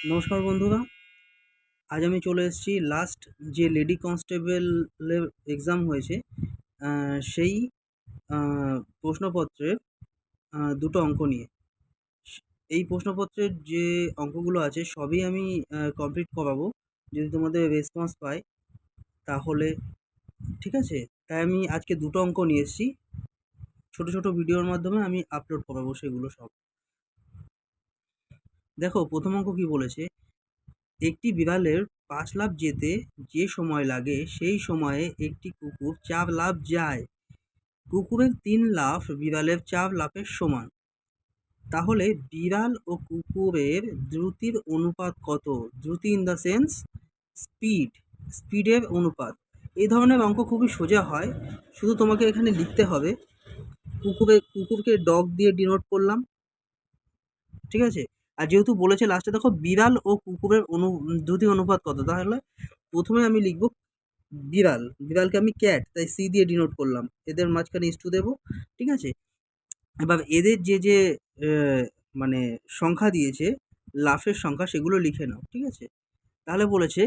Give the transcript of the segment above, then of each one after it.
নমস্কার বন্ধুরা, আজ আমি চলে এসেছি লাস্ট যে লেডি কনস্টেবলের এক্সাম হয়েছে সেই প্রশ্নপত্রের দুটো অঙ্ক নিয়ে। এই প্রশ্নপত্রের যে অঙ্কগুলো আছে সবই আমি কমপ্লিট করাবো, যদি তোমাদের রেসপন্স পাই তাহলে। ঠিক আছে, তাই আমি আজকে দুটো অঙ্ক নিয়ে এসেছি, ছোটো ছোটো ভিডিওর মাধ্যমে আমি আপলোড করাবো সেগুলো সব। দেখো প্রথম অঙ্ক কী বলেছে, একটি বিড়ালের ৫ লাফ যেতে যে সময় লাগে সেই সময়ে একটি কুকুর ৪ লাফ যায়। কুকুরের ৩ লাফ বিড়ালের ৪ লাফের সমান। তাহলে বিড়াল ও কুকুরের দ্রুতির অনুপাত কত? দ্রুতি ইন দ্য সেন্স স্পিডের অনুপাত। এই ধরনের অঙ্ক খুবই সোজা হয়, শুধু তোমাকে এখানে লিখতে হবে। কুকুরকে ডগ দিয়ে ডিনোট করলাম, ঠিক আছে। আর যেহেতু বলেছে লাস্টে দেখো বিড়াল ও কুকুরের দ্রুতি অনুপাত কত, তাহলে প্রথমে আমি লিখব বিড়ালকে আমি ক্যাট, তাই সি দিয়ে ডিনোট করলাম, এদের মাঝখানে ইস টু দেবো, ঠিক আছে। এবার এদের যে মানে সংখ্যা দিয়েছে, লাফের সংখ্যা, সেগুলো লিখে নাও, ঠিক আছে। তাহলে বলেছে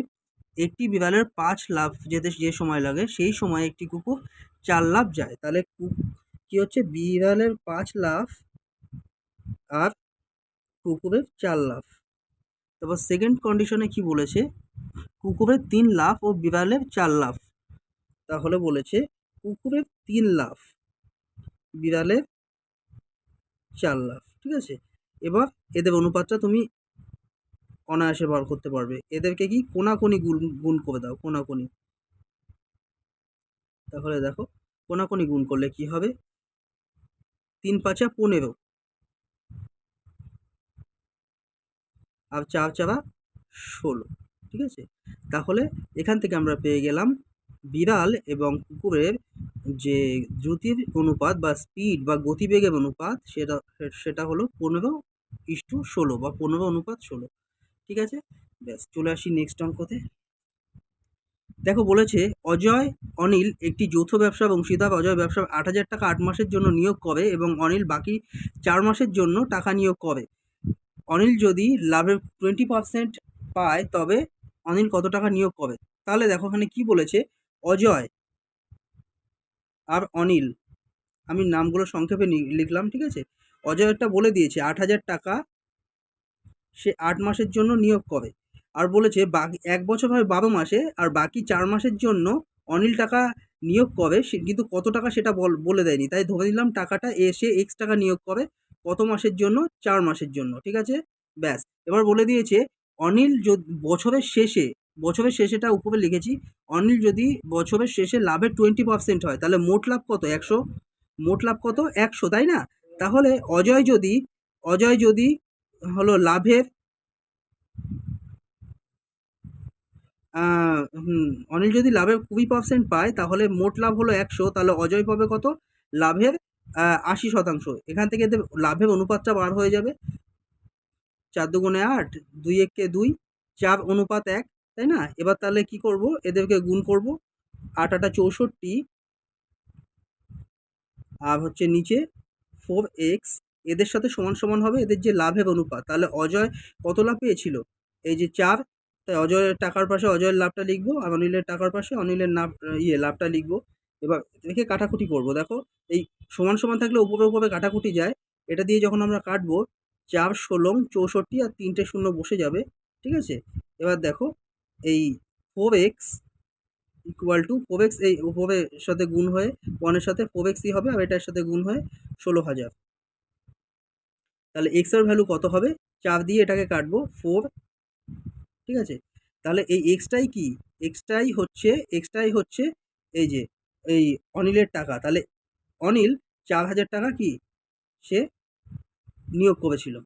একটি বিড়ালের ৫ লাফ যেতে যে সময় লাগে সেই সময় একটি কুকুর ৪ লাফ যায়। তাহলে কি হচ্ছে, বিড়ালের ৫ লাফ আর কুকুরের ৪ লাফ। তারপর সেকেন্ড কন্ডিশনে কি বলেছে, কুকুরের ৩ লাফ ও বিড়ালের ৪ লাফ। তাহলে বলেছে কুকুরের ৩ লাফ, বিড়ালের ৪ লাফ, ঠিক আছে। এবার এদের অনুপাতটা তুমি অনায়াসে বার করতে পারবে। এদেরকে কি কোনাকুনি গুণ করে দাও, কোনাকুনি। তাহলে দেখো কোনাকুনি গুণ করলে কি হবে, ৩ ৫ ১৫ আর ৪ ৪ ১৬, ঠিক আছে। তাহলে এখান থেকে আমরা পেয়ে গেলাম বিড়াল এবং কুকুরের যে দ্রুতির অনুপাত বা স্পিড বা গতিবেগের অনুপাত, সেটা হলো ১৫:১৬ বা ১৫:১৬, ঠিক আছে। ব্যাস, চলে আসি নেক্সট অঙ্কতে। দেখো বলেছে অজয় অনিল একটি যৌথ ব্যবসার অংশীদার। অজয় ব্যবসার ৮,০০০ টাকা ৮ মাসের জন্য নিয়োগ করে এবং অনিল বাকি ৪ মাসের জন্য টাকা নিয়োগ করে। অনিল যদি লাভের 20% পায় তবে অনিল কত টাকা নিয়োগ করে? তাহলে দেখো এখানে কি বলেছে, অজয় আর অনিল, আমি নামগুলো সংক্ষেপে লিখলাম, ঠিক আছে। অজয়েরটা বলে দিয়েছে ৮,০০০ টাকা সে ৮ মাসের জন্য নিয়োগ করে, আর বলেছে বাকি ১ বছর হয় ১২ মাসে, আর বাকি ৪ মাসের জন্য অনিল টাকা নিয়োগ করে, সে কিন্তু কত টাকা সেটা বলে দেয়নি, তাই ধরে নিলাম টাকাটা সে এক্স টাকা নিয়োগ করে কত মাসের জন্য, ৪ মাসের জন্য, ঠিক আছে। ব্যাস, এবার বলে দিয়েছে অনিল বছরের শেষেটা উপরে লিখেছি, অনিল যদি বছরের শেষে লাভের 20% হয় তাহলে মোট লাভ কত? ১০০। মোট লাভ কত? ১০০, তাই না? তাহলে অজয় যদি হলো লাভের অনিল যদি লাভের 20% পায় তাহলে মোট লাভ হলো ১০০, তাহলে অজয় পাবে কত? লাভের ৮০%। এখান থেকে এদের লাভের অনুপাতটা বার হয়ে যাবে, ৪ দুগুণে ৮, ২ একে ২, ৪:১, তাই না? এবার তাহলে কি করব, এদেরকে গুণ করব, ৮ ৮ ৬৪ আর হচ্ছে নিচে 4x, এদের সাথে সমান সমান হবে এদের যে লাভের অনুপাত। তাহলে অজয় কত লাভ পেয়েছিল? এই যে ৪, তাই অজয়ের টাকার পাশে অজয়ের লাভটা লিখবো, আর অনিলের টাকার পাশে অনিলের লাভটা লিখবো। এবার রেখে কাটাকুটি করব। দেখো এই সমান সমান থাকলে উপরে উপরে কাটাকুটি যায়, এটা দিয়ে যখন আমরা কাটবো ৪ ১৬ ৬৪ আর ৩টে শূন্য বসে যাবে, ঠিক আছে। এবার দেখো এই 4x ইকুয়াল টু 4x, এই উপরের সাথে গুণ হয়ে 1-এর সাথে 4xই হবে, আর এটার সাথে গুণ হয়ে ১৬,০০০। তাহলে x এর ভ্যালু কত হবে? ৪ দিয়ে এটাকে কাটবো 4, ঠিক আছে। তাহলে এই এক্সটাই কি, এক্সটাই হচ্ছে এই যে এই অনিলের টাকা। তাহলে অনিল ৪,০০০ টাকা কি সে নিয়োগ করেছিল,